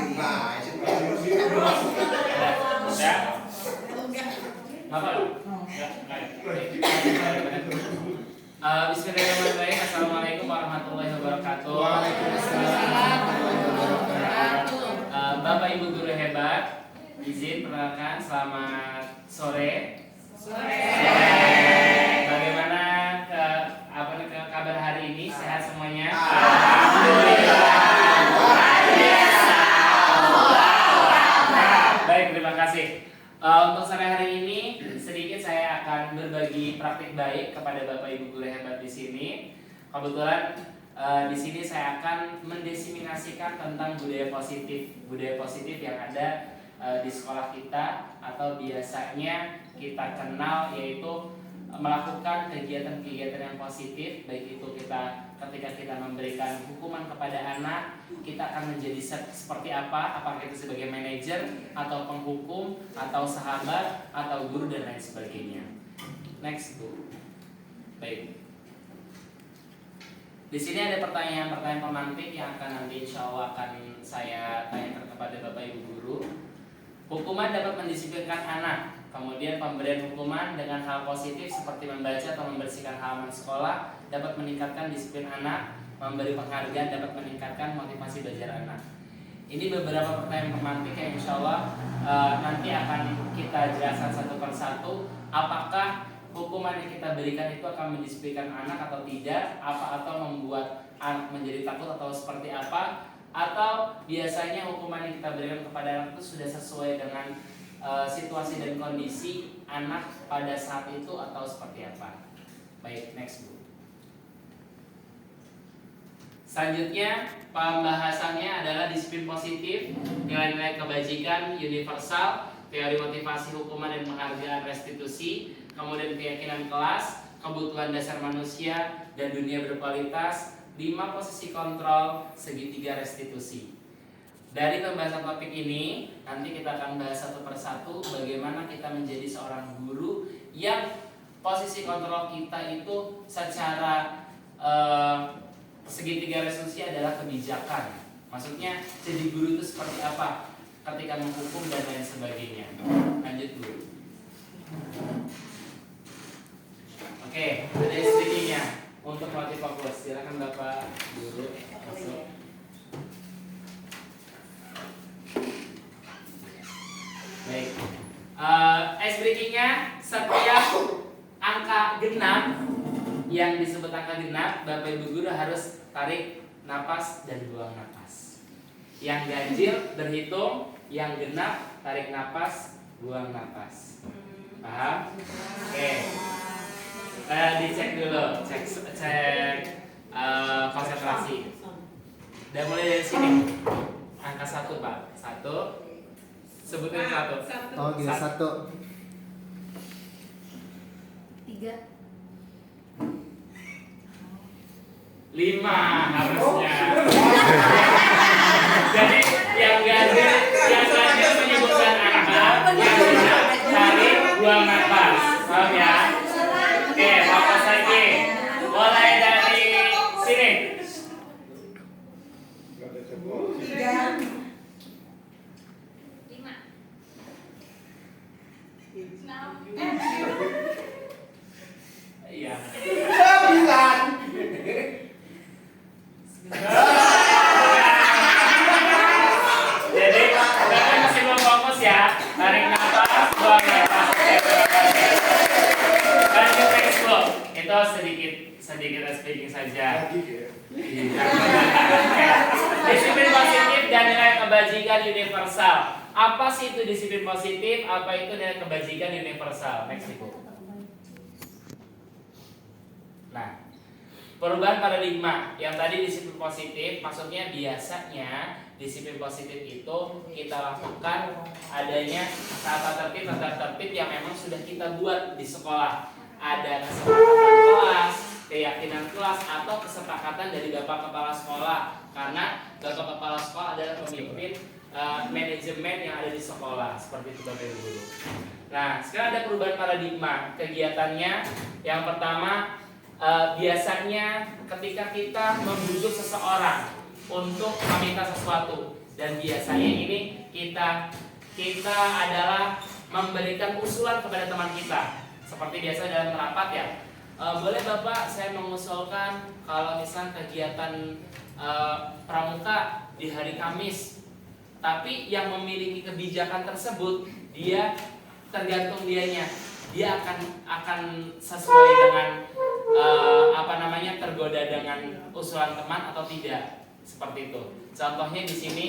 Bismillahirrahmanirrahim. Assalamualaikum warahmatullahi wabarakatuh. Waalaikumsalam warahmatullahi wabarakatuh. Bapak Ibu guru hebat, izin perkenalkan, selamat sore. Bagaimana kabar hari ini? Sehat semuanya? Baik, terima kasih. Untuk sore hari ini sedikit saya akan berbagi praktik baik kepada Bapak Ibu guru hebat di sini. Kebetulan di sini saya akan mendesiminasikan tentang budaya positif yang ada di sekolah kita, atau biasanya kita kenal yaitu melakukan kegiatan-kegiatan yang positif. Baik itu ketika kita memberikan hukuman kepada anak, kita akan menjadi seperti apa? Apakah itu sebagai manajer atau penghukum atau sahabat atau guru dan lain sebagainya. Next, Bu. Baik. Di sini ada pertanyaan-pertanyaan pemantik yang akan nanti insya Allah akan saya tanyakan kepada Bapak Ibu guru. Hukuman dapat mendisiplinkan anak. Kemudian pemberian hukuman dengan hal positif seperti membaca atau membersihkan halaman sekolah dapat meningkatkan disiplin anak. Memberi penghargaan dapat meningkatkan motivasi belajar anak. Ini beberapa pertanyaan pemantik yang insya Allah nanti akan kita jelaskan satu persatu. Apakah hukuman yang kita berikan itu akan mendisiplinkan anak atau tidak? Atau membuat anak menjadi takut atau seperti apa? Atau biasanya hukuman yang kita berikan kepada anak itu sudah sesuai dengan situasi dan kondisi anak pada saat itu atau seperti apa? Baik, next, Bu. Selanjutnya pembahasannya adalah disiplin positif, nilai-nilai kebajikan universal, teori motivasi hukuman dan penghargaan restitusi, kemudian keyakinan kelas, kebutuhan dasar manusia dan dunia berkualitas, 5 posisi kontrol, segitiga restitusi. Dari pembahasan topik ini, nanti kita akan bahas satu persatu bagaimana kita menjadi seorang guru yang posisi kontrol kita itu secara segitiga restitusi adalah kebijakan. Maksudnya jadi guru itu seperti apa ketika menghukum dan lain sebagainya. Lanjut, Bu. Oke, ada SPG-nya untuk motif fokus. Silakan Bapak Guru masuk. Baik, ice breaking-nya setiap angka genap yang disebut angka genap, Bapak Ibu guru harus tarik napas dan buang napas. Yang ganjil berhitung, yang genap tarik napas, buang napas. Paham? Oke. Dicek dulu, cek konsentrasi. Dan mulai dari sini. Angka 1, Pak. 1. Sebutin 1. Oh, gila 1. 3. 5 harusnya. Jadi yang ganjil menyebutkan angka, yang genap tarik buang napas. Paham ya? Oke, fokus lagi. Mulai dari sini. 3. 6. Iya. 9. Jadi kalian masih belum fokus ya. Tarik nafas, buang nafas. Lanjut textbook. Itu sedikit speaking saja. Disiplin positif dan nilai kebajikan universal. Apa sih itu disiplin positif? Apa itu nilai kebajikan universal? Next, Ibu. Nah, perubahan paradigma yang tadi disiplin positif, maksudnya biasanya disiplin positif itu kita lakukan adanya tata tertib yang memang sudah kita buat di sekolah. Ada kesepakatan kelas, keyakinan kelas, atau kesepakatan dari Bapak Kepala Sekolah. Karena Bapak Kepala Sekolah adalah pemimpin manajemen yang ada di sekolah. Seperti itu Bapak Ibu guru. Nah, sekarang ada perubahan paradigma. Kegiatannya yang pertama, biasanya ketika kita membujuk seseorang untuk meminta sesuatu, Dan biasanya ini kita adalah memberikan usulan kepada teman kita. Seperti biasa dalam rapat ya. Boleh Bapak saya mengusulkan kalau misalnya kegiatan pramuka di hari Kamis, tapi yang memiliki kebijakan tersebut dia tergantung dianya, dia akan sesuai dengan tergoda dengan usulan teman atau tidak, seperti itu. Contohnya di sini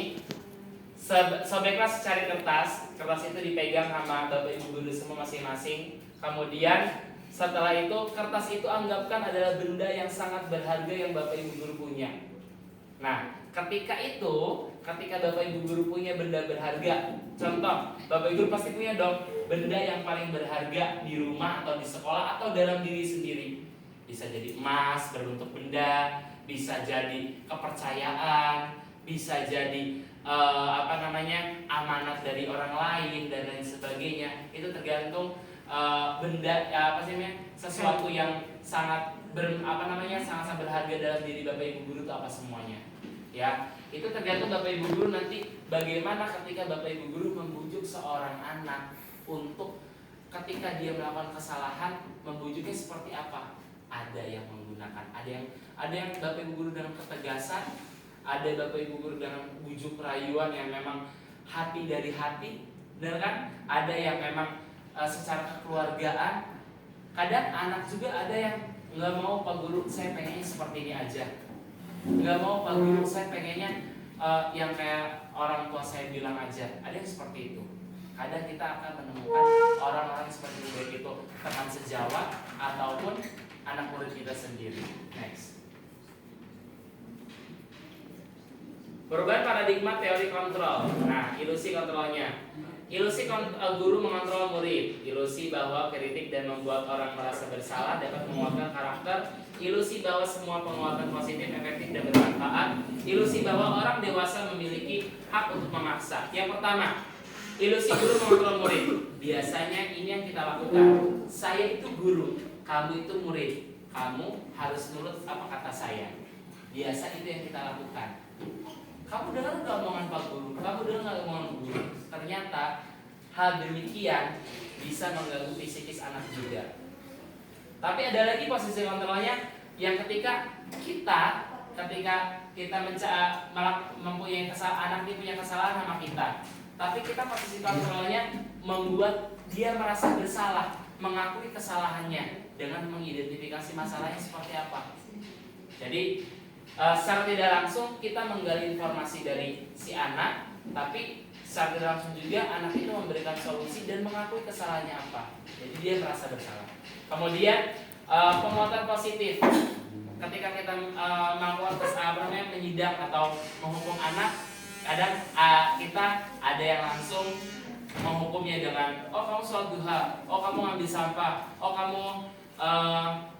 sobeklah secari kertas itu dipegang sama Bapak Ibu guru semua masing-masing. Kemudian setelah itu kertas itu anggapkan adalah benda yang sangat berharga yang Bapak Ibu guru punya. Nah, ketika Bapak Ibu guru punya benda berharga, contoh Bapak Ibu guru pasti punya dong benda yang paling berharga di rumah atau di sekolah atau dalam diri sendiri. Bisa jadi emas berbentuk benda, bisa jadi kepercayaan, bisa jadi amanat dari orang lain dan lain sebagainya. Itu tergantung benda sesuatu yang sangat sangat berharga dalam diri Bapak Ibu guru itu apa semuanya. Ya, itu tergantung Bapak Ibu guru nanti bagaimana ketika Bapak Ibu guru membujuk seorang anak untuk ketika dia melakukan kesalahan, membujuknya seperti apa. Ada yang menggunakan, ada yang Bapak Ibu guru dengan ketegasan, ada Bapak Ibu guru dengan bujuk rayuan yang memang hati dari hati, benar kan? Ada yang memang secara kekeluargaan. Kadang anak juga ada yang nggak mau Pak Guru, saya pengennya seperti ini aja. Nggak mau Pak Guru, saya pengennya yang kayak orang tua saya bilang aja. Ada yang seperti itu. Kadang kita akan menemukan orang-orang seperti itu, baik itu teman sejawat ataupun anak murid kita sendiri. Next. Perubahan paradigma teori kontrol. Nah, ilusi kontrolnya. Ilusi guru mengontrol murid. Ilusi bahwa kritik dan membuat orang merasa bersalah dapat menguatkan karakter. Ilusi bahwa semua penguatan positif, efektif, dan bermanfaat. Ilusi bahwa orang dewasa memiliki hak untuk memaksa. Yang pertama, ilusi guru mengontrol murid. Biasanya ini yang kita lakukan. Saya itu guru, kamu itu murid. Kamu harus nurut apa kata saya. Biasa itu yang kita lakukan. Kamu dengar nggak omongan Pak Guru? Kamu dengar nggak omongan guru? Ternyata hal demikian bisa mengganggu psikis anak juga. Tapi ada lagi posisi kontrolnya yang ketika kita mempunyai kesalahan, anak dia punya kesalahan sama kita. Tapi kita posisi kontrolnya membuat dia merasa bersalah, mengakui kesalahannya dengan mengidentifikasi masalahnya seperti apa. Jadi secara tidak langsung kita menggali informasi dari si anak, tapi secara tidak langsung juga anak itu memberikan solusi dan mengakui kesalahannya apa. Jadi dia merasa bersalah. Kemudian penguatan positif. Ketika kita melakukan menyidak atau menghukum anak, kadang kita ada yang langsung menghukumnya dengan kamu sholat duha, kamu ngambil sampah, kamu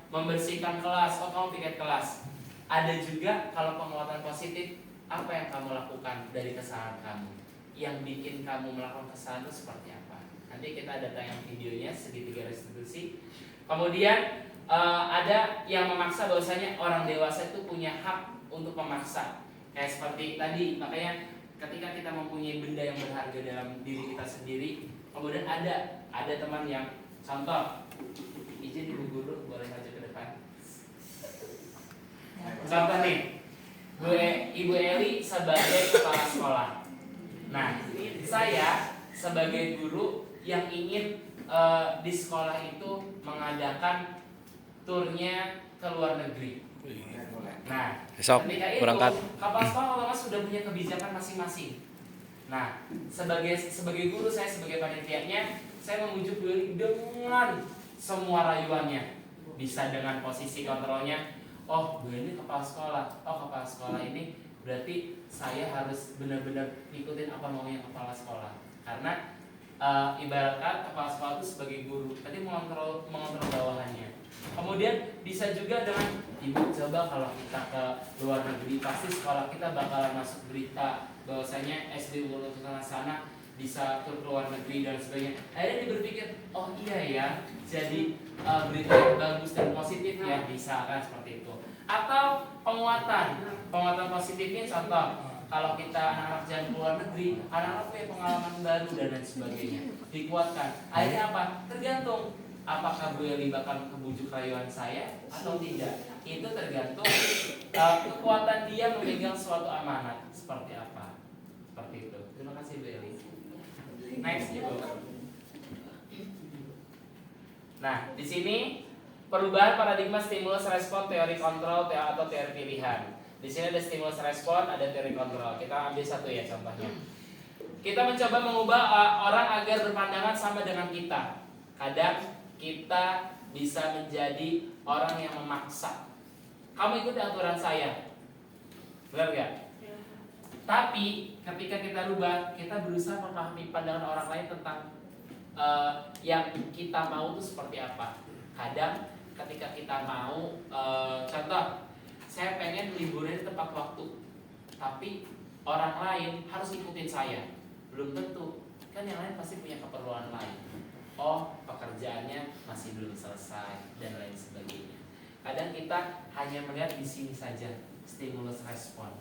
membersihkan kelas, kamu piket kelas. Ada juga kalau penguatan positif, apa yang kamu lakukan dari kesalahan kamu, yang bikin kamu melakukan kesalahan itu seperti apa. Nanti kita ada tayang videonya segitiga restitusi. Kemudian ada yang memaksa, bahwasanya orang dewasa itu punya hak untuk memaksa. Kayak seperti tadi, makanya ketika kita mempunyai benda yang berharga dalam diri kita sendiri, kemudian ada teman yang contoh, izin Ibu Guru boleh maju ke depan. Contoh nih, Ibu Eli sebagai kepala sekolah. Nah, saya sebagai guru yang ingin di sekolah itu mengadakan turnya ke luar negeri. Nah, ketika itu kepala sekolah sudah punya kebijakan masing-masing. Nah, sebagai guru, saya sebagai panitianya, saya memujuk Bu Eli dengan semua rayuannya. Bisa dengan posisi kontrolnya. Bu ini kepala sekolah ini berarti saya harus benar-benar ikutin apa maunya kepala sekolah. Karena ibaratkan kepala sekolah itu sebagai guru, tadi mengontrol bawahannya. Kemudian bisa juga dengan Ibu, coba kalau kita ke luar negeri pasti sekolah kita bakalan masuk berita bahwasanya SD Unggul Sana bisa tur ke luar negeri dan sebagainya. Akhirnya dia berpikir, iya ya, jadi berita yang bagus dan positif ya, bisa kan seperti itu. Atau penguatan positifnya, contoh kalau kita anak-anak jalan ke luar negeri, anak-anak punya pengalaman baru dan lain sebagainya. Dikuatkan. Akhirnya apa? Tergantung apakah Bu Eli bakal kebujuk rayuan saya atau tidak. Itu tergantung kekuatan dia memegang suatu amanat seperti apa. Seperti itu. Terima kasih Bu Eli. Next Ibu. Nah, di sini perubahan paradigma stimulus respon teori kontrol atau teori pilihan. Di sini ada stimulus respon, ada teori kontrol. Kita ambil satu ya contohnya. Kita mencoba mengubah orang agar berpandangan sama dengan kita. Kadang kita bisa menjadi orang yang memaksa. Kamu ikuti aturan saya, benar gak? Ya. Tapi ketika kita rubah, kita berusaha memahami pandangan orang lain tentang yang kita mau itu seperti apa. Kadang ketika kita mau, contoh, saya pengen liburan tepat waktu, tapi orang lain harus ikutin saya. Belum tentu, kan yang lain pasti punya keperluan lain. Oh, pekerjaannya masih belum selesai dan lain sebagainya. Kadang kita hanya melihat di sini saja stimulus respon,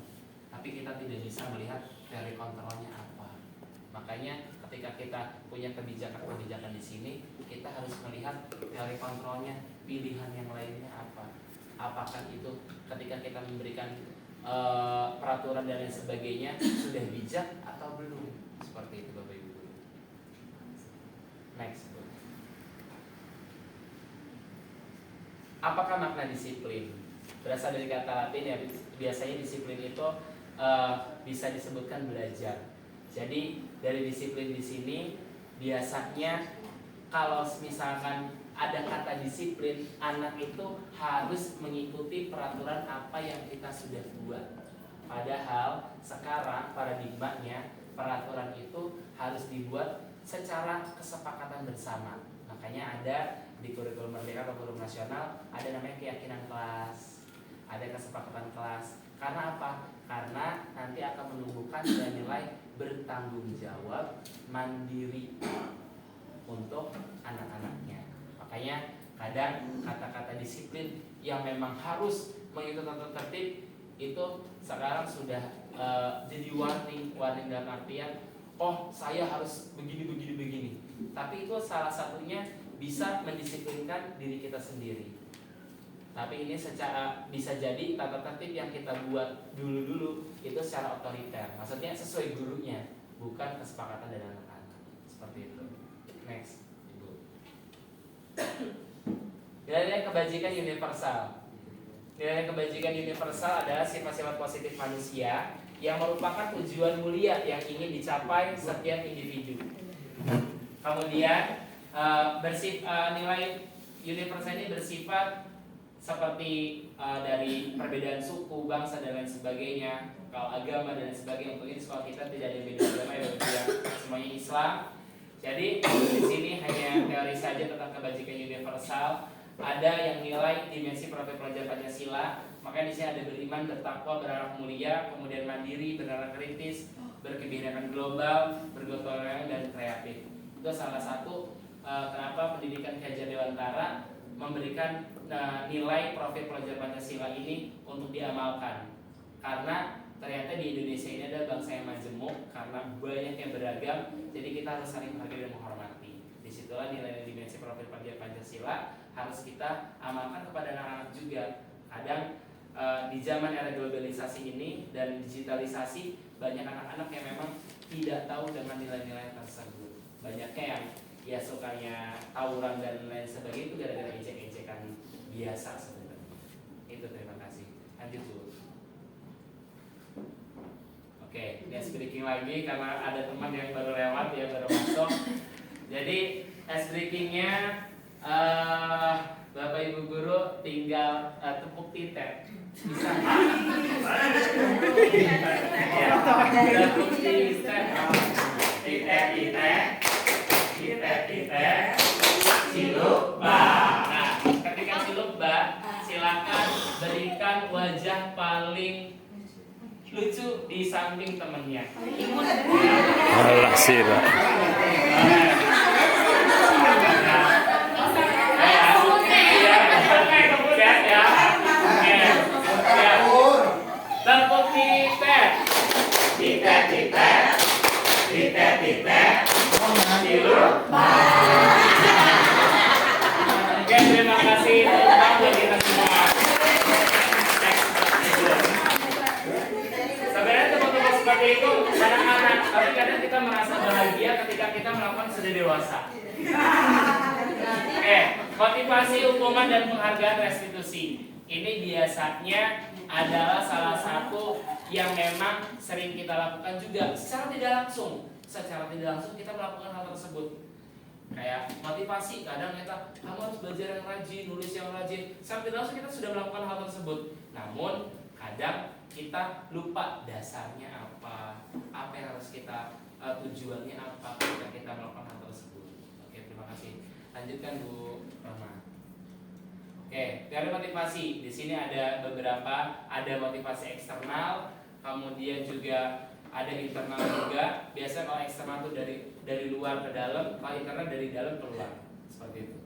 tapi kita tidak bisa melihat teori kontrolnya apa. Makanya ketika kita punya kebijakan-kebijakan di sini, kita harus melihat teori kontrolnya, pilihan yang lainnya apa. Apakah itu ketika kita memberikan peraturan dan lain sebagainya sudah bijak atau belum? Seperti itu Bapak Ibu. Next. Apakah makna disiplin? Berasal dari kata Latin ya, biasanya disiplin itu bisa disebutkan belajar. Jadi dari disiplin di sini biasanya kalau misalkan ada kata disiplin, anak itu harus mengikuti peraturan apa yang kita sudah buat. Padahal sekarang paradigmanya peraturan itu harus dibuat secara kesepakatan bersama. Makanya ada di kurikulum merdeka atau kurikulum nasional ada namanya keyakinan kelas, ada kesepakatan kelas. Karena apa? Karena nanti akan menumbuhkan nilai bertanggung jawab, mandiri untuk anak-anaknya. Makanya kadang kata-kata disiplin yang memang harus mengikuti tata tertib itu sekarang sudah jadi warning dalam artian oh saya harus begini. Tapi itu salah satunya bisa mendisiplinkan diri kita sendiri. Tapi ini secara bisa jadi tata tertib yang kita buat dulu itu secara otoriter. Maksudnya sesuai gurunya, bukan kesepakatan dari anak-anak. Seperti itu. Next, Ibu. Nilai kebajikan universal. Nilai kebajikan universal adalah sifat-sifat positif manusia yang merupakan tujuan mulia yang ingin dicapai setiap individu. Kemudian nilai universal ini bersifat seperti dari perbedaan suku, bangsa dan lain sebagainya, kalau agama dan lain sebagainya. Untuk ini sekolah kita tidak ada beda agama ya, semuanya Islam. Jadi di sini hanya teori saja tentang kebajikan universal. Ada yang nilai dimensi profil pelajar Pancasila. Makanya di sini ada beriman, bertakwa, berakhlak mulia, kemudian mandiri, bernalar kritis, berkebinekaan global, bergotong royong dan kreatif. Itu salah satu kenapa pendidikan Ki Hajar Dewantara memberikan nilai profil pelajar Pancasila ini untuk diamalkan. Karena ternyata di Indonesia ini adalah bangsa yang majemuk karena banyak yang beragam, jadi kita harus saling menghargai dan menghormati. Disitulah nilai dimensi profil pelajar Pancasila harus kita amalkan kepada anak-anak juga. Kadang di zaman era globalisasi ini dan digitalisasi, banyak anak-anak yang memang tidak tahu dengan nilai-nilai tersebut. Banyaknya yang ya sukanya tawuran dan lain sebagainya itu gara-gara ejek-ejekan biasa sebenarnya. Itu terima kasih. Lanjut Bu. Oke, next breaking lagi karena ada teman yang baru lewat ya, baru masuk. Jadi ice breakingnya Bapak Ibu guru tinggal tepuk titik. Bisa. Tepuk titik. Titik. Silukba. Nah, ketika silukba, silakan berikan wajah paling lucu di samping temennya. Alah sira. Tepuk titik. Oke, terima kasih teman-teman buat kita semua. Sebenarnya teman-teman seperti itu anak-anak, tapi kadang kita merasa bahagia ketika kita melakukan sudah dewasa. Motivasi hukuman dan penghargaan restitusi. Ini biasanya adalah salah satu yang memang sering kita lakukan juga secara tidak langsung. Secara tidak langsung kita melakukan hal tersebut. Kayak motivasi, kadang kita kamu harus belajar yang rajin, nulis yang rajin. Secara tidak langsung kita sudah melakukan hal tersebut. Namun kadang kita lupa dasarnya apa yang harus kita tujuannya apa ketika kita melakukan hal tersebut. Oke, terima kasih. Lanjutkan Bu Rama. Oke, teori motivasi. Di sini ada beberapa, ada motivasi eksternal, kemudian juga ada internal juga. Biasanya kalau eksternal itu dari luar ke dalam, kalau internal dari dalam ke luar. Seperti itu.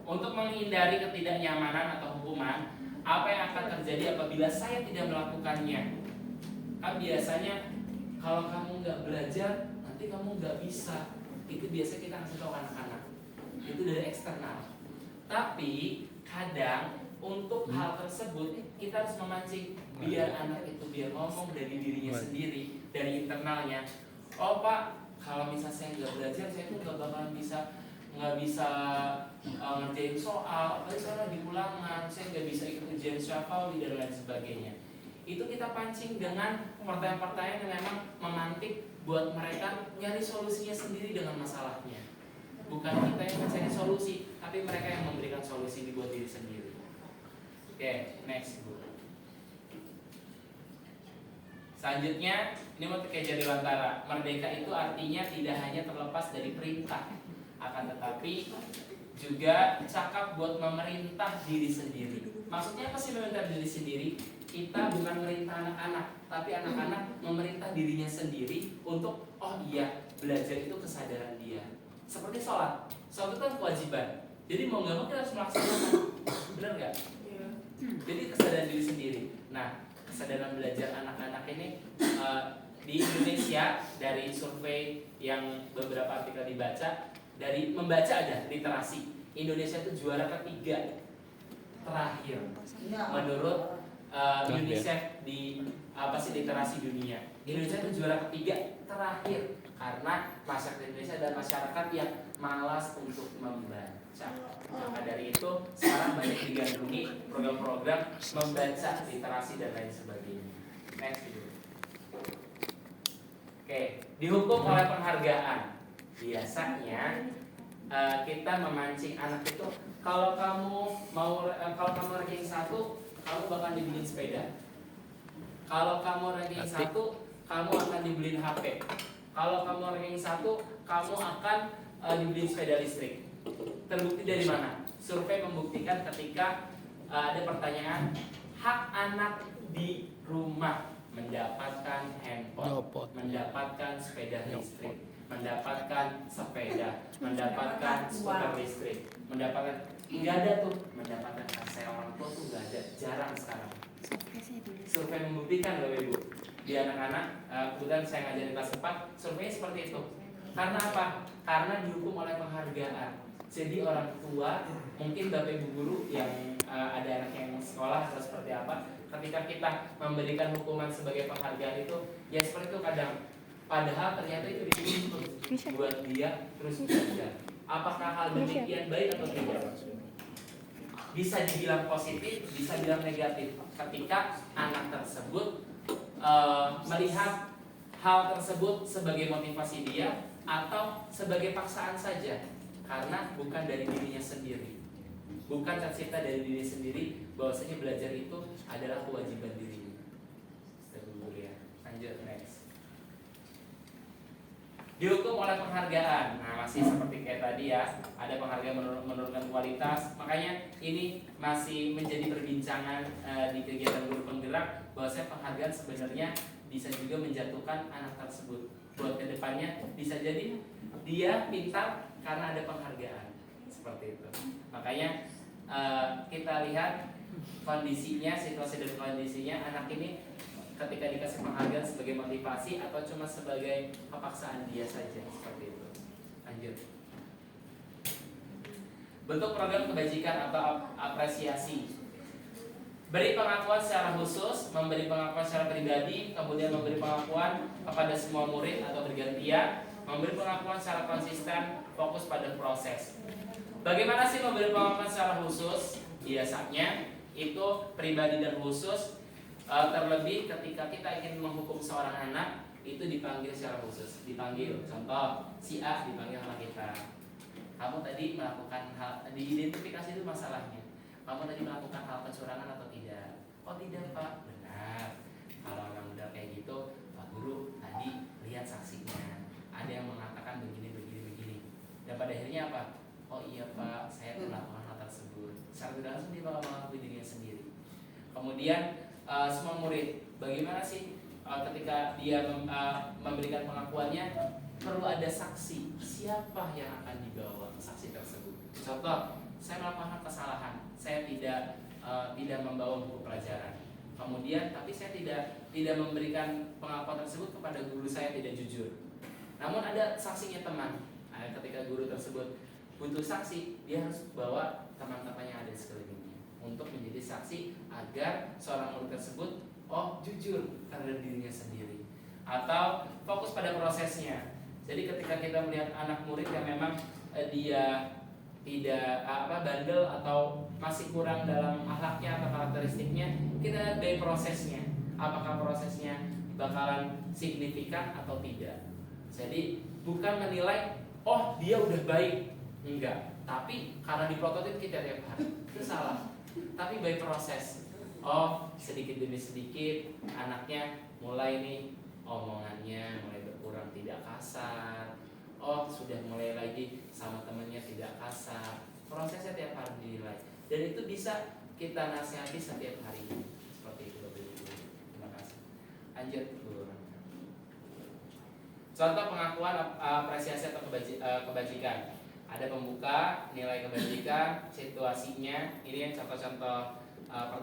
Untuk menghindari ketidaknyamanan atau hukuman, apa yang akan terjadi apabila saya tidak melakukannya? Kan biasanya kalau kamu nggak belajar, nanti kamu nggak bisa. Itu biasanya kita kasih tahu anak-anak. Itu dari eksternal. Tapi kadang untuk hal tersebut kita harus memancing biar anak itu biar ngomong dari dirinya sendiri, dari internalnya. Oh Pak, kalau misalnya saya nggak belajar, saya tuh nggak bakalan nggak bisa ngerjain soal, apalagi soalnya di ulangan, saya nggak bisa ikut ujian syafawi dan lain sebagainya. Itu kita pancing dengan pertanyaan-pertanyaan yang memang memantik buat mereka nyari solusinya sendiri dengan masalahnya. Bukan kita yang mencari solusi, tapi mereka yang memberikan solusi dibuat diri sendiri. Oke, next Bu. Selanjutnya, ini mau kayak jadi wantara. Merdeka itu artinya tidak hanya terlepas dari perintah, akan tetapi juga cakap buat memerintah diri sendiri. Maksudnya apa sih memerintah diri sendiri? Kita bukan memerintah anak-anak, tapi anak-anak memerintah dirinya sendiri untuk, oh iya, belajar itu kesadaran dia. Seperti sholat itu kan kewajiban. Jadi mau nggak mau kita harus melaksanakan, benar nggak? Jadi kesadaran diri sendiri. Nah, kesadaran belajar anak-anak ini di Indonesia dari survei yang beberapa artikel dibaca, dari membaca ada literasi. Indonesia itu juara ketiga terakhir menurut UNICEF di literasi dunia. Indonesia itu juara ketiga terakhir karena masyarakat Indonesia adalah masyarakat yang malas untuk membaca. Maka dari itu sekarang banyak digandrungi program-program membaca literasi dan lain sebagainya. Next video. Oke, dihukum oleh penghargaan. Biasanya kita memancing anak itu, kalau kamu ranking 1, kamu bakal dibeliin sepeda. Kalau kamu ranking 1, kamu akan dibeliin HP. Kalau kamu ranking 1, kamu akan dibeliin sepeda listrik. Terbukti dari mana? Survei membuktikan ketika ada pertanyaan, hak anak di rumah mendapatkan handphone, mendapatkan sepeda listrik, mendapatkan sepeda, mendapatkan skuter listrik, mendapatkan, nggak ada tuh, mendapatkan kasih orang tua tuh nggak ada, jarang sekarang. Survei membuktikan Bapak Ibu, di anak-anak, kebetulan saya ngajarin kelas 4, surveinya seperti itu. Karena apa? Karena dihukum oleh penghargaan. Jadi orang tua, mungkin Bapak Ibu guru yang ada anak yang sekolah atau seperti apa, ketika kita memberikan hukuman sebagai penghargaan itu, ya seperti itu kadang. Padahal ternyata itu dituntut buat dia terus belajar. Apakah hal demikian baik atau tidak? Bisa dibilang positif, bisa dibilang negatif. Ketika anak tersebut melihat hal tersebut sebagai motivasi dia atau sebagai paksaan saja, karena bukan dari dirinya sendiri, bukan tercipta dari diri sendiri, bahwasanya belajar itu adalah kewajiban dirinya. Ya. Lanjut next. Dihukum oleh penghargaan. Nah, masih seperti kayak tadi ya, ada penghargaan menurunkan kualitas. Makanya ini masih menjadi perbincangan di kegiatan guru penggerak, bahwasanya penghargaan sebenarnya bisa juga menjatuhkan anak tersebut. Buat kedepannya bisa jadi dia pintar karena ada penghargaan. Seperti itu. Makanya kita lihat kondisinya, situasi dan kondisinya anak ini ketika dikasih penghargaan sebagai motivasi atau cuma sebagai kepaksaan dia saja, seperti itu. Lanjut. Bentuk program kebajikan atau apresiasi. Beri pengakuan secara khusus, memberi pengakuan secara pribadi, kemudian memberi pengakuan kepada semua murid atau bergantian, memberi pengakuan secara konsisten, fokus pada proses. Bagaimana sih memberi pengakuan secara khusus? Biasanya itu pribadi dan khusus, terlebih ketika kita ingin menghukum seorang anak, itu dipanggil secara khusus. Dipanggil, contoh si A dipanggil sama kita. Kamu tadi melakukan hal, diidentifikasi itu masalahnya. Kamu tadi melakukan hal kecurangan atau tidak? Oh tidak Pak, benar. Kalau orang udah kayak gitu, Pak Guru tadi lihat saksinya. Ada yang mengatakan begini. Dan pada akhirnya apa? Oh iya Pak, saya melakukan hal tersebut. Secara tidak langsung dia bakal mengakui dirinya sendiri. Kemudian semua murid, bagaimana sih ketika dia memberikan pengakuannya? Perlu ada saksi. Siapa yang akan dibawa saksi tersebut? Contoh, saya melakukan kesalahan, saya tidak membawa buku pelajaran. Kemudian, tapi saya tidak memberikan pengakuan tersebut kepada guru saya tidak jujur. Namun ada saksinya teman. Ketika guru tersebut butuh saksi, dia harus bawa teman-temannya yang ada di sekelilingnya untuk menjadi saksi agar seorang murid tersebut jujur terhadap dirinya sendiri. Atau fokus pada prosesnya. Jadi ketika kita melihat anak murid yang memang dia tidak bandel atau masih kurang dalam akhlaknya atau karakteristiknya, kita lihat dari prosesnya, apakah prosesnya bakalan signifikan atau tidak. Jadi bukan menilai dia udah baik, enggak, tapi karena di prototip kita tiap hari, itu salah. Tapi by proses, sedikit demi sedikit anaknya mulai nih omongannya mulai berkurang, tidak kasar. Sudah mulai lagi sama temannya tidak kasar. Prosesnya tiap hari dinilai. Dan itu bisa kita nasihati setiap hari. Seperti itu Bapak Ibu. Terima kasih. Lanjut Bu. Contoh pengakuan apresiasi atau kebajikan. Ada pembuka, nilai kebajikan, situasinya. Ini yang contoh-contoh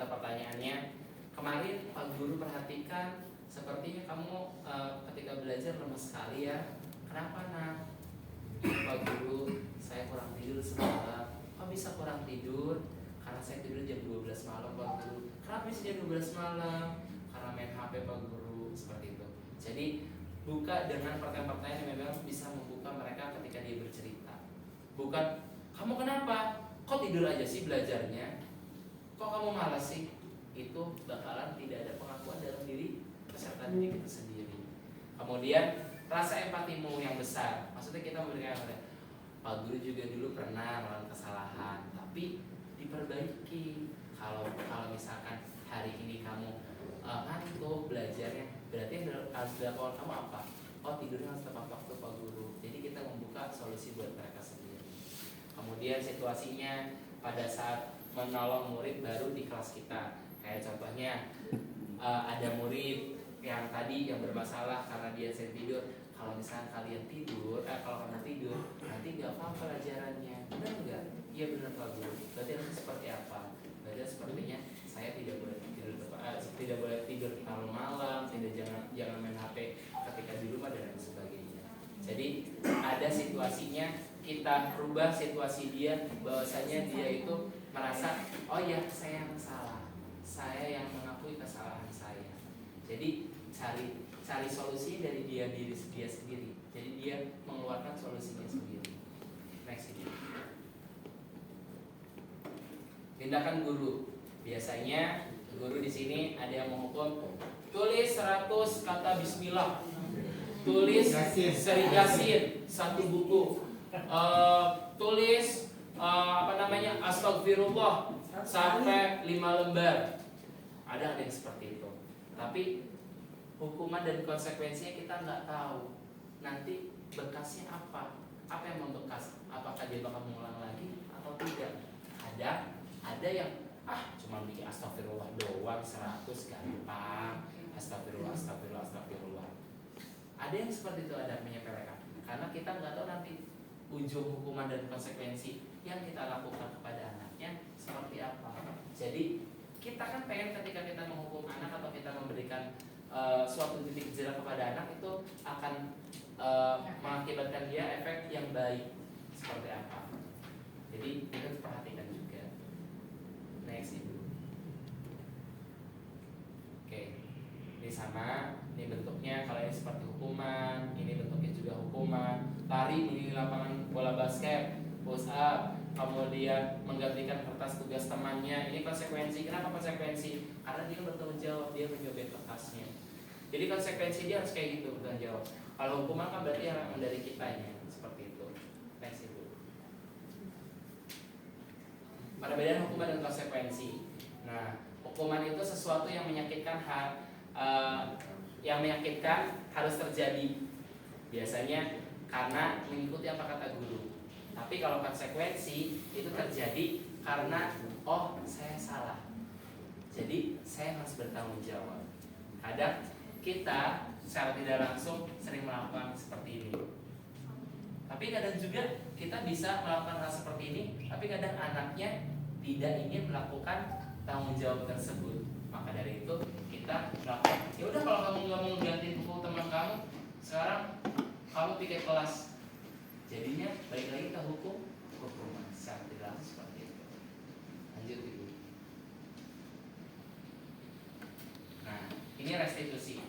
pertanyaannya. Kemarin Pak Guru perhatikan sepertinya kamu ketika belajar lemes sekali ya. Kenapa nak? Pak Guru, saya kurang tidur semalam. Kok bisa kurang tidur? Karena saya tidur jam 12 malam Pak Guru. Kenapa bisa jam 12 malam? Karena main HP Pak Guru. Seperti itu. Jadi buka dengan pertanyaan-pertanyaan yang memang bisa membuka mereka ketika dia bercerita. Bukan, kamu kenapa? Kok tidur aja sih belajarnya? Kok kamu malas sih? Itu bakalan tidak ada pengakuan dalam diri peserta didik itu sendiri. Kemudian rasa empatimu yang besar. Maksudnya kita memberikan Pak Guru juga dulu pernah melakukan kesalahan, tapi diperbaiki. Kalau misalkan hari ini kamu ngantuk belajarnya, berarti yang harus dilakukan kamu apa? Tidurnya harus tepat waktu Pak Guru. Jadi kita membuka solusi buat mereka sendiri. Kemudian situasinya pada saat menolong murid baru di kelas kita. Kayak contohnya ada murid yang tadi yang bermasalah karena dia sering tidur. Kalau misalnya kalian tidur, kalau kamu tidur, nanti nggak paham pelajarannya. Benar nggak? Iya benar Pak Guru. Berarti harus seperti apa? Berarti sepertinya saya tidak boleh tidur terlalu malam, jangan main HP ketika di rumah dan lain sebagainya. Jadi ada situasinya, kita rubah situasi dia, bahwasanya dia itu merasa saya yang salah, saya yang mengakui kesalahan saya. Jadi cari solusi dari diri dia sendiri. Jadi dia mengeluarkan solusinya sendiri. Next ini. Tindakan guru. Biasanya guru di sini ada yang menghukum, tulis 100 kata bismillah, tulis seri Yasin 1 buku, tulis astagfirullah sampai 5 lembar. Ada yang seperti itu. Tapi hukuman dan konsekuensinya kita nggak tahu. Nanti bekasnya apa yang membekas? Apakah dia bakal mengulang lagi atau tidak? Ada yang cuma bikin astagfirullah doang 100 gampang, astagfirullah. Ada yang seperti itu, ada menyepelekan. Karena kita nggak tahu nanti ujung hukuman dan konsekuensi yang kita lakukan kepada anaknya seperti apa. Jadi kita kan pengen ketika kita menghukum anak atau kita memberikan suatu titik jerak kepada anak itu akan mengakibatkan dia efek yang baik seperti apa. Jadi kita harus perhatikan juga. Next Ibu. Oke, ini sama. Ini bentuknya kalau ini seperti hukuman, ini bentuknya juga hukuman. Lari di lapangan bola basket, push up, kemudian menggantikan kertas tugas temannya. Ini konsekuensi. Kenapa konsekuensi? Karena dia bertanggung jawab, dia menyobek kertasnya. Jadi konsekuensi dia harus kayak gitu, bertanggung jawab. Kalau hukuman kan berarti harapan dari kitanya, seperti itu. Next Ibu. Pada bedanya hukuman dan konsekuensi. Nah, hukuman itu sesuatu yang menyakitkan harus terjadi. Biasanya karena mengikuti apa kata guru. Tapi kalau konsekuensi itu terjadi karena saya salah. Jadi saya harus bertanggung jawab. Kadang kita secara tidak langsung sering melakukan seperti ini. Tapi kadang juga kita bisa melakukan hal seperti ini, tapi kadang anaknya tidak ingin melakukan tanggung jawab tersebut. Maka dari itu kita melakukan. Ya udah, kalau kamu nggak mau ganti buku teman kamu, sekarang kamu piket kelas. Jadinya balik lagi ke hukuman secara tidak langsung seperti itu. Lanjut Ibu. Nah, ini restitusi.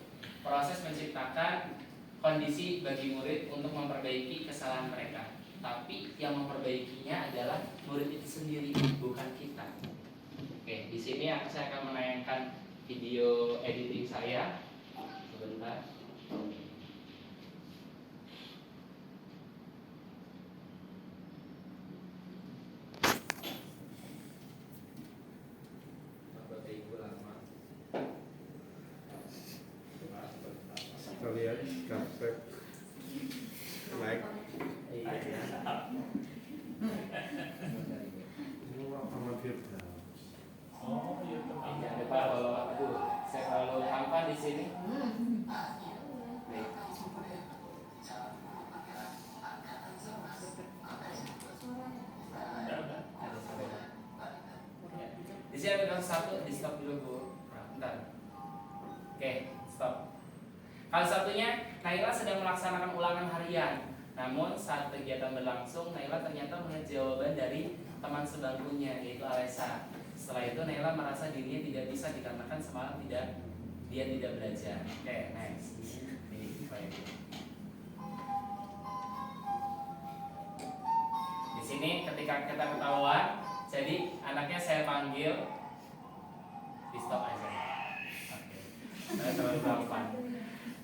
Proses menciptakan kondisi bagi murid untuk memperbaiki kesalahan mereka. Tapi yang memperbaikinya adalah murid itu sendiri, bukan kita. Oke, di sini saya akan menayangkan video editing saya. Sebentar. Kita lihat kapek naik. Sama Firdaus. Jangan lupa saya kalau hampa di sini. Nih. Di sini ada kasus satu, di stop dulu Bu. Nah, bentar. Oke, stop. Kasus satunya, Naila sedang melaksanakan ulangan harian. Namun saat kegiatan berlangsung, Naila ternyata melihat jawaban dari teman sebangkunya, yaitu Alessa. Setelah itu Naila merasa dirinya tidak bisa dikarenakan semalam dia tidak belajar. Oke, next. Ini baik. Di sini ketika kita ketahuan, jadi anaknya saya panggil, di stop aja. Oke. Saya terlalu gampang.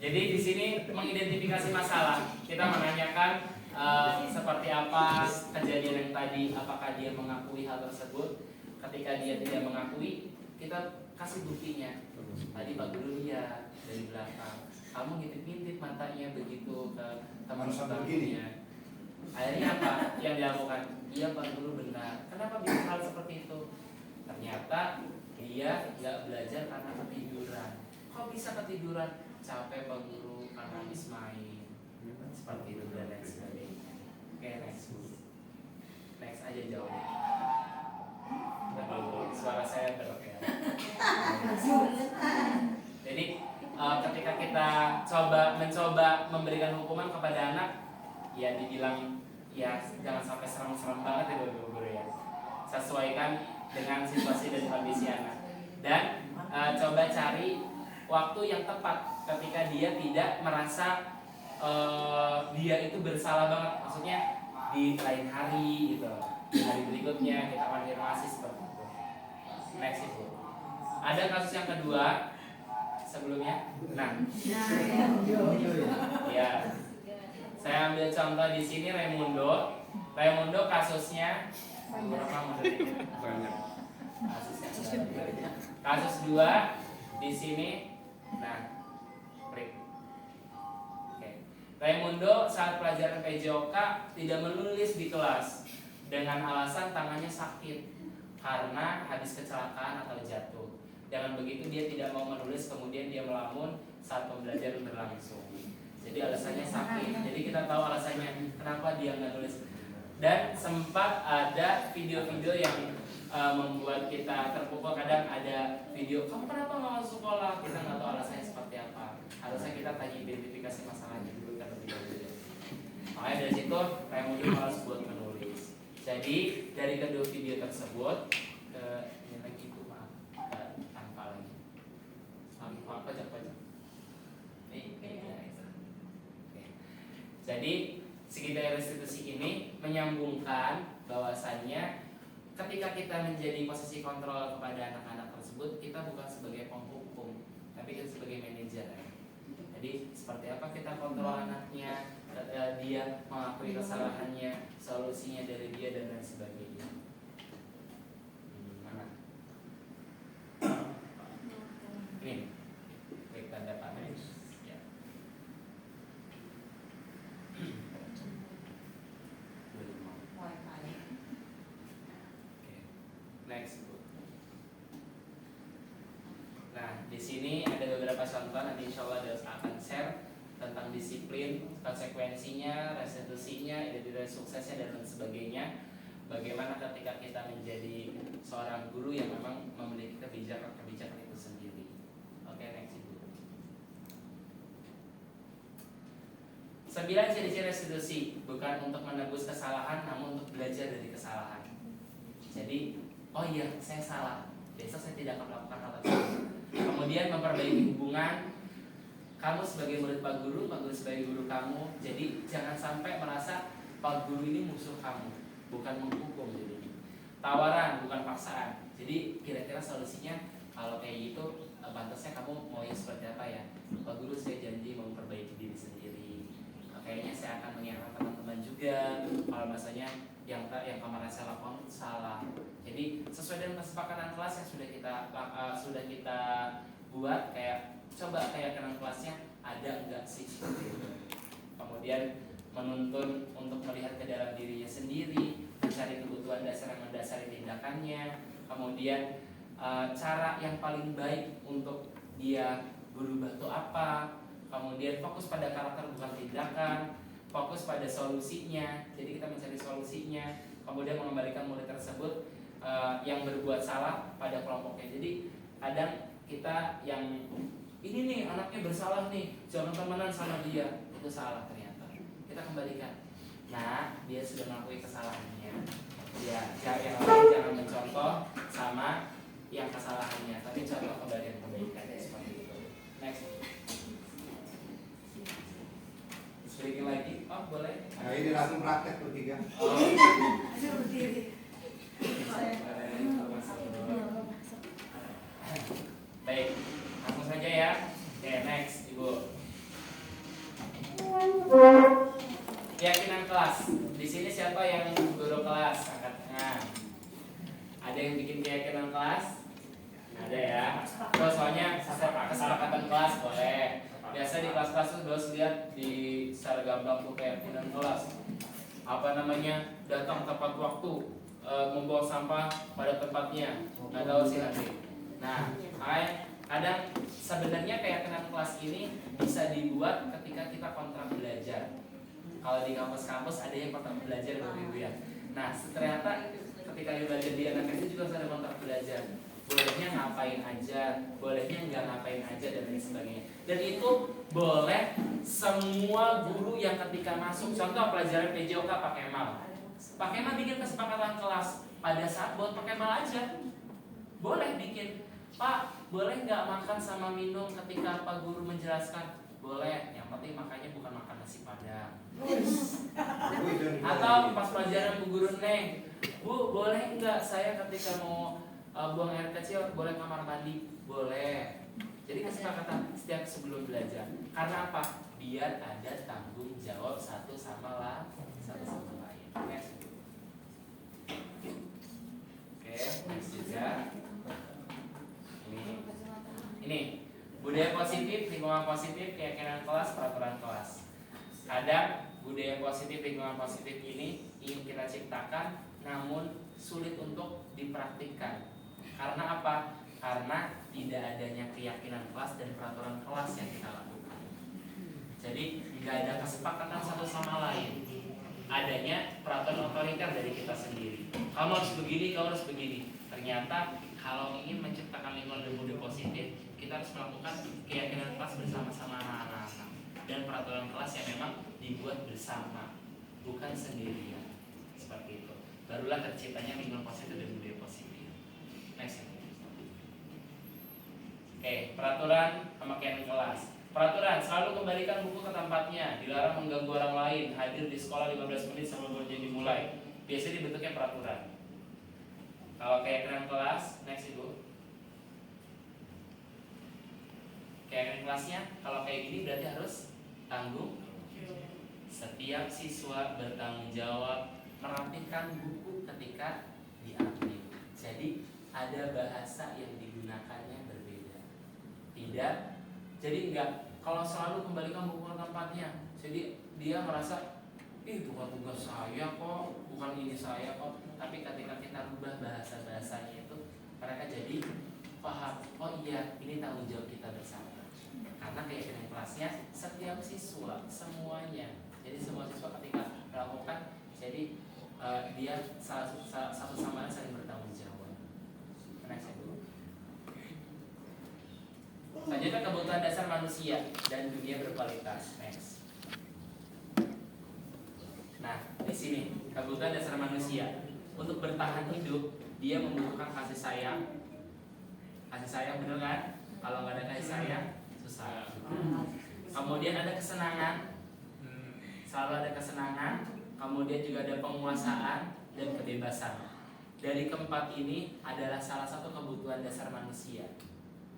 Jadi di sini mengidentifikasi masalah. Kita menanyakan seperti apa kejadian yang tadi, apakah dia mengakui hal tersebut. Ketika dia tidak mengakui, kita kasih buktinya. Tadi Pak Guru lihat dari belakang, kamu ngintip-ngintip matanya begitu ke teman sebangkunya. Akhirnya apa yang dilakukan? Iya Pak Guru benar. Kenapa bisa hal seperti itu? Ternyata dia nggak belajar karena ketiduran. Kok bisa ketiduran? Capek Pak Guru karena habis main. Seperti itu dan lain sebagainya. Oke, next Bu. Next aja jawabnya. Suara saya belok ya. Jadi ketika kita mencoba memberikan hukuman kepada anak, ya dibilang ya jangan sampai serem-serem banget ya Guru ya. Sesuaikan dengan situasi dan kondisi anak. Dan coba cari waktu yang tepat ketika dia tidak merasa dia itu bersalah banget. Maksudnya di lain hari gitu. Di hari berikutnya kita konfirmasi seperti itu. Next Ibu. Ada kasus yang kedua sebelumnya. Nah, ya. Saya ambil contoh di sini Raimundo. Raimundo kasusnya berapa menurutnya? Banyak. Kasus 2 di sini. Nah, break. Oke. Raimundo saat pelajaran PJOK tidak menulis di kelas dengan alasan tangannya sakit karena habis kecelakaan atau jatuh. Dengan begitu dia tidak mau menulis, kemudian dia melamun saat pembelajaran berlangsung. Jadi alasannya sakit. Jadi kita tahu alasannya kenapa dia nggak nulis. Dan sempat ada video-video yang membuat kita terpukul. Kadang ada video, kamu kenapa nggak masuk sekolah? Kita nggak tahu alasannya seperti apa. harusnya kita tanya identifikasi masalahnya dulu kan lebih dahulu ya. Makanya dari situ kayak modul harus buat menulis. Jadi dari kedua video tersebut ini lagi itu maaf tanpa lagi pajak Oke. Jadi segitiga restitusi ini menyambungkan bahwasannya ketika kita menjadi posisi kontrol kepada anak-anak tersebut, kita bukan sebagai penghukum, tapi kita sebagai manajer. Jadi seperti apa kita kontrol anaknya, dia mengakui kesalahannya, solusinya dari dia dan lain sebagainya. Mana? Ini, klik tanda panah. Ya. Next. Nah, di sini ada beberapa contoh, nanti insya Allah akan share tentang disiplin, konsekuensinya, restitusinya, identitas suksesnya dan lain sebagainya. Bagaimana ketika kita menjadi seorang guru yang memang memiliki kebijakan itu sendiri. Oke, next Ibu. 9 ciri-ciri restitusi bukan untuk menebus kesalahan, namun untuk belajar dari kesalahan. Jadi, oh iya, saya salah. Besok saya tidak akan melakukan hal tersebut. Kemudian memperbaiki hubungan kamu sebagai murid Pak Guru sebagai guru kamu. Jadi jangan sampai merasa Pak Guru ini musuh kamu, bukan menghukum. Jadi tawaran bukan paksaan. Jadi kira-kira solusinya kalau kayak gitu, pantasnya kamu mau yang seperti apa ya? Pak Guru, saya janji mau memperbaiki diri sendiri. Kayaknya saya akan mengingatkan teman-teman juga kalau masanya yang kemarin saya lakukan salah. Jadi sesuai dengan kesepakatan kelas yang sudah kita buat, kayak coba keyakinan kelasnya ada enggak sih seperti itu. Kemudian menuntun untuk melihat ke dalam dirinya sendiri, mencari kebutuhan dasar yang mendasari tindakannya. Kemudian cara yang paling baik untuk dia berubah itu apa. Kemudian fokus pada karakter bukan tindakan, fokus pada solusinya. Jadi kita mencari solusinya, kemudian mengembalikan murid tersebut yang berbuat salah pada kelompoknya. Jadi kadang kita yang ini nih anaknya bersalah nih, jangan temenan sama dia, itu salah ternyata. Kita kembalikan. Nah, dia sudah mengakui kesalahannya. Ya, yang lain jangan mencontoh sama yang kesalahannya, tapi contoh kebaikan seperti itu. Next. Sedikit lagi, oh boleh. Nah, ini langsung praktek bertiga. Oh. Baik, langsung saja ya. Oke, next, Ibu. Keyakinan kelas. Di sini siapa yang guru kelas? Angkat tangan. Ada yang bikin keyakinan kelas? Ada ya. Oh, soalnya kesepakatan kelas boleh. Biasa di kelas-kelas tuh dos lihat di secara gamblang tuh keyakinan kelas. Apa namanya? Datang tepat waktu, membawa sampah pada tempatnya. Nggak tahu sih nanti. Nah, kadang sebenarnya keyakinan kelas ini bisa dibuat ketika kita kontrak belajar. Kalau di kampus-kampus ada yang kontrak belajar Bapak Ibu ya. Nah, ternyata ketika belajar di anak itu juga ada kontrak belajar. Bolehnya ngapain aja, bolehnya nggak ngapain aja dan lain sebagainya. Dan itu boleh semua guru yang ketika masuk, contoh pelajaran PJOK Pak Kemal. Pak Kemal bikin kesepakatan kelas pada saat buat Pak Kemal aja. Boleh bikin, Pak, boleh nggak makan sama minum ketika Pak Guru menjelaskan? Boleh, yang penting makannya bukan makan nasi padang. Atau pas pelajaran Bu Guru Neng, Bu, boleh nggak saya ketika mau buang air kecil, boleh kamar mandi? Boleh. Jadi kesepakatan setiap sebelum belajar. Karena apa? Biar ada tanggung jawab satu sama lain. Next. Oke, next juga. Ini budaya positif, lingkungan positif, keyakinan kelas, peraturan kelas. Kadang budaya positif, lingkungan positif ini ingin kita ciptakan, namun sulit untuk dipraktikkan. Karena apa? Karena tidak adanya keyakinan kelas dan peraturan kelas yang kita lakukan. Jadi tidak ada kesepakatan satu sama lain. Adanya peraturan otoriter dari kita sendiri. Kamu harus begini, kamu harus begini. Ternyata kalau ingin menciptakan lingkungan dan budaya positif, kita harus melakukan keyakinan kelas bersama-sama anak-anak dan peraturan kelas yang memang dibuat bersama, bukan sendirian. Seperti itu. Barulah terciptanya lingkungan positif dan budaya positif. Next. Oke, peraturan pemakaian kelas. Peraturan, selalu kembalikan buku ke tempatnya, dilarang mengganggu orang lain, hadir di sekolah 15 menit sebelum ujian dimulai. Biasanya dibentuknya peraturan. Kalau keyakinan kelas, next Ibu. Keyakinan kelasnya, kalau kayak gini berarti harus tanggung. Setiap siswa bertanggung jawab merapikan buku ketika diambil. Jadi ada bahasa yang digunakannya berbeda. Tidak, jadi enggak kalau selalu kembalikan buku ke tempatnya. Jadi dia merasa, bukan tugas saya kok, bukan ini saya kok. Tapi ketika kita rubah bahasa-bahasanya itu, mereka jadi paham. Oh iya, ini tanggung jawab kita bersama. Karena keyakinan kelasnya setiap siswa semuanya. Jadi semua siswa ketika melakukan, jadi dia satu sama lain saling bertanggung jawab. Next dulu. Selanjutnya kebutuhan dasar manusia dan dunia berkualitas. Next. Nah, di sini kebutuhan dasar manusia untuk bertahan hidup, dia membutuhkan kasih sayang. Kasih sayang bener kan? Kalau nggak ada kasih sayang, susah. Kemudian ada kesenangan, selalu ada kesenangan. Kemudian juga ada penguasaan dan kebebasan. Dari keempat ini adalah salah satu kebutuhan dasar manusia.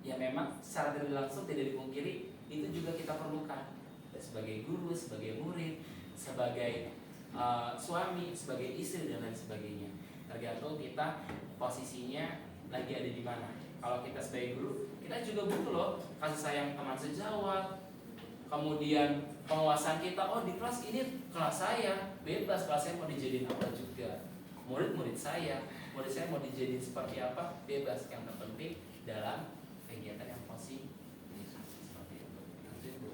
Ya memang secara tidak langsung tidak dipungkiri itu juga kita perlukan sebagai guru, sebagai murid, sebagai suami, sebagai istri dan lain sebagainya. Tergantung kita posisinya lagi ada di mana. Kalau kita sebagai guru, kita juga butuh loh kasih sayang teman sejawat. Kemudian penguasaan kita, oh di kelas ini kelas saya, bebas kelas saya mau dijadiin apa juga. Murid-murid saya mau dijadiin seperti apa, bebas. Yang terpenting dalam kegiatan yang positif. Seperti itu. Lanjut Bu.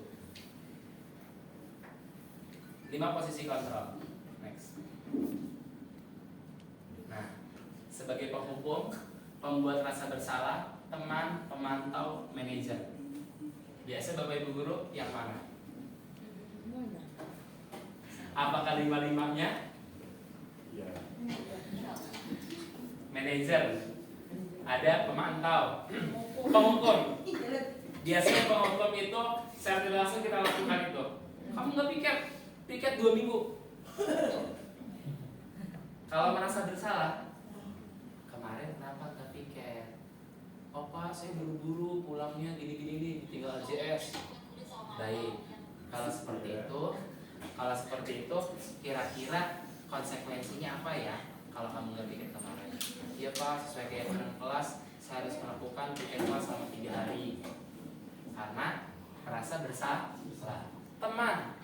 5 posisi kontrol. Next. Nah, sebagai penghukum, pembuat rasa bersalah, teman, pemantau, manajer. Biasa Bapak Ibu guru yang mana? Apakah 5-5-nya? Ya. Manajer, ada pemantau, penghukum. Biasanya penghukum itu secara tidak langsung kita lakukan itu. Kamu nggak piket 2 minggu. Kalau merasa bersalah, kemarin kenapa nggak piket? Oh Pak, saya buru-buru pulangnya gini-gini tinggal JS. Baik. Kalau seperti itu, kira-kira konsekuensinya apa ya? Kalau kamu nggak piket kemarin? Iya Pak, sesuai keyakinan kelas, saya harus melakukan piket kelas selama 3 hari. Karena merasa bersalah. Teman.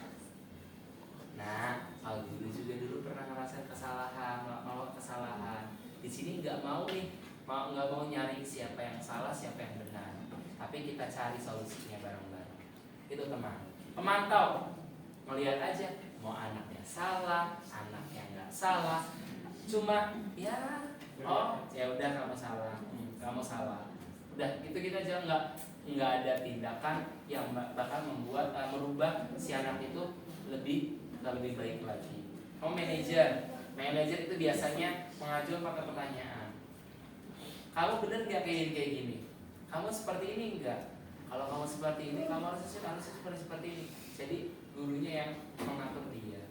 Nah, Pak Guru juga dulu pernah ngerasain melakukan kesalahan. Di sini nggak mau nyari siapa yang salah, siapa yang benar. Tapi kita cari solusinya bareng-bareng. Itu teman. Pemantau, melihat aja mau anaknya salah, anaknya nggak salah. Cuma ya udah kamu salah. Udah gitu kita aja nggak ada tindakan yang bakal merubah si anak itu lebih baik lagi. Manajer itu biasanya mengajukan 4 pertanyaan. Kamu benar nggak kayak gini? Kamu seperti ini enggak? Kalau kamu seperti ini, kamu harusnya seperti ini. Jadi gurunya yang mengatur dia.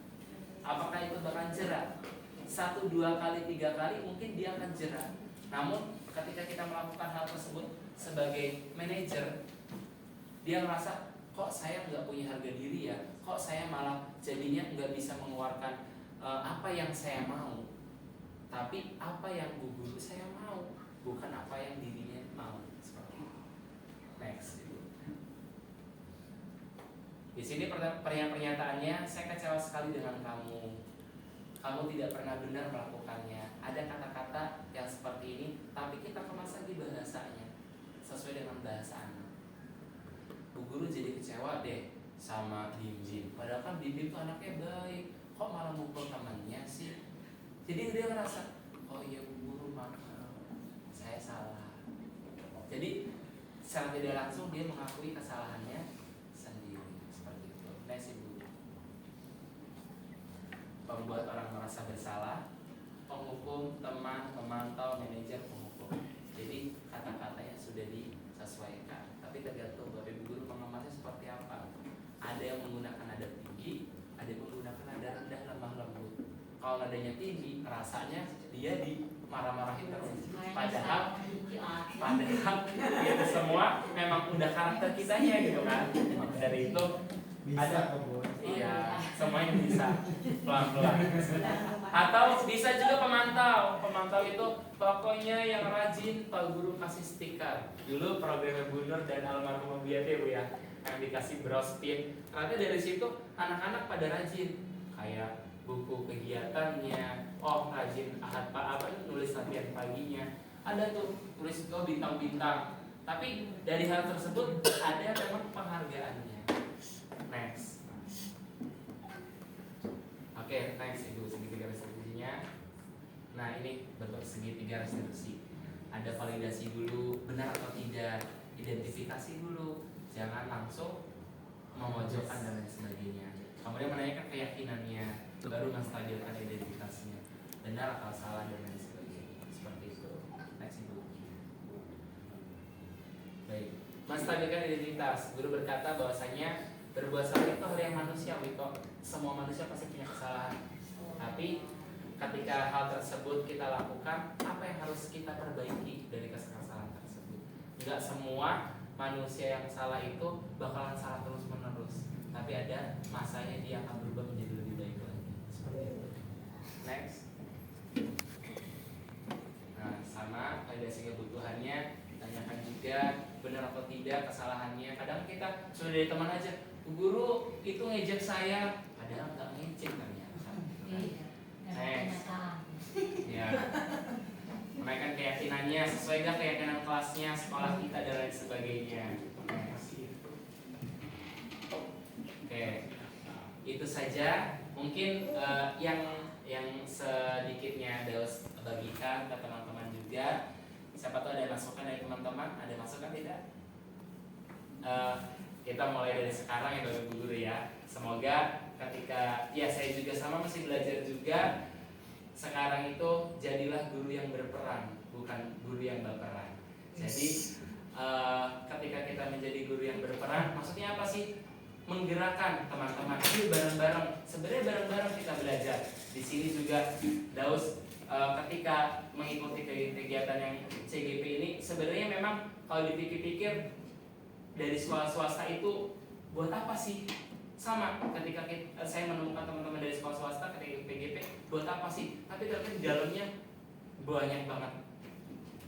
Apakah itu bakal jerah? 1, 2 kali, 3 kali mungkin dia akan jerah. Namun ketika kita melakukan hal tersebut sebagai manajer, dia merasa kok saya nggak punya harga diri ya? Kok saya malah jadinya nggak bisa mengeluarkan apa yang saya mau? Tapi apa yang bu guru saya mau, bukan apa yang dirinya mau. Seperti itu. Next. Di sini pernyataannya, saya kecewa sekali dengan kamu. Kamu tidak pernah benar melakukannya. Ada kata-kata yang seperti ini, tapi kita kemas lagi bahasanya sesuai dengan bahasa anak. Bu guru jadi kecewa deh sama Bim. Padahal kan Bim itu anaknya baik, kok malah mukul temannya sih? Jadi dia ngerasa, oh iya Bu guru maaf, saya salah. Jadi secara tidak langsung dia mengakui kesalahannya sendiri. Seperti itu. Next Ibu. Membuat orang merasa bersalah, penghukum, teman, pemantau, manajer, penghukum. Jadi kata-katanya sudah disesuaikan. Tapi tergantung Bapak Ibu guru mengemasnya seperti apa. Ada yang menggunakan nada tinggi, ada yang menggunakan nada rendah, lemah lembut. Kalau nadanya tinggi, rasanya dia dimarah-marahin terus. Padahal itu semua memang udah karakter kitanya gitu kan. Dari itu ada iya, semuanya bisa pelan-pelan. Atau bisa juga pemantau. Pemantau itu pokoknya yang rajin Pak Guru kasih stiker. Dulu programnya Bu Nur dan almarhum Bu Yati Bu ya, yang dikasih bros pin. Ternyata dari situ anak-anak pada rajin. Kayak buku kegiatannya, oh rajin ahad nulis latihan paginya. Ada tuh tulis bintang-bintang. Tapi dari hal tersebut ada memang penghargaannya. Next. Oke, next Ibu, segitiga restitusinya. Nah ini bentuk segitiga restitusi. Ada validasi dulu, benar atau tidak, identifikasi dulu, jangan langsung memojokkan dan lain sebagainya. Kemudian menanyakan keyakinannya, baru menstabilkan identifikasinya, benar atau salah dan lain sebagainya. Seperti itu. Next Ibu. Baik, menstabilkan identitas. Guru berkata bahwasanya berbuat salah itu hal yang manusiawi kok. Semua manusia pasti punya kesalahan. Tapi ketika hal tersebut kita lakukan, apa yang harus kita perbaiki dari kesalahan tersebut? Enggak semua manusia yang salah itu bakalan salah terus menerus. Tapi ada masanya dia akan berubah menjadi lebih baik lagi. Seperti itu. Next. Nah, sama validasi kebutuhannya, tanyakan juga benar atau tidak kesalahannya. Kadang kita sudah dari teman aja, guru itu ngejek saya, padahal nggak ngejek ternyata. Next. Ya. Menaikkan keyakinannya, sesuai gak keyakinan kelasnya, sekolah kita dan lain sebagainya. Next. Oke, itu saja. Mungkin yang sedikitnya Daus bagikan ke teman-teman juga. Siapa tahu ada masukan dari teman-teman? Ada masukan tidak? Kita mulai dari sekarang ya Bapak Ibu Guru ya. Semoga ketika ya saya juga sama masih belajar juga. Sekarang itu jadilah guru yang berperan, bukan guru yang baperan. Jadi ketika kita menjadi guru yang berperan, maksudnya apa sih? Menggerakkan teman-teman, yuk bareng-bareng. Sebenarnya bareng-bareng kita belajar. Di sini juga Daus ketika mengikuti kegiatan yang CGP ini, sebenarnya memang kalau dipikir-pikir dari sekolah swasta itu buat apa sih? Sama ketika saya menemukan teman-teman dari sekolah swasta ketika PGP, buat apa sih? Tapi ternyata di dalamnya banyak banget.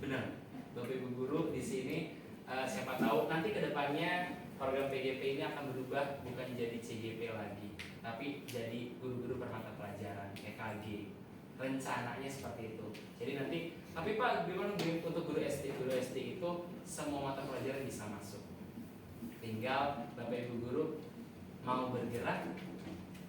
Benar, Bapak Ibu Guru di sini siapa tahu nanti kedepannya program PGP ini akan berubah bukan jadi CGP lagi, tapi jadi guru-guru bermata pelajaran EKG. Rencananya seperti itu. Jadi nanti, tapi Pak, gimana untuk guru SD? Guru SD itu semua mata pelajaran bisa masuk. Tinggal Bapak Ibu Guru mau bergerak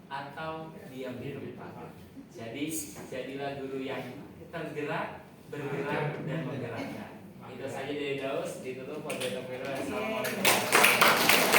atau diam di tempat. Jadi jadilah guru yang tergerak, bergerak dan menggerakkan. Itu saja dari Daus. Ditutup. Assalamualaikum warahmatullahi wabarakatuh.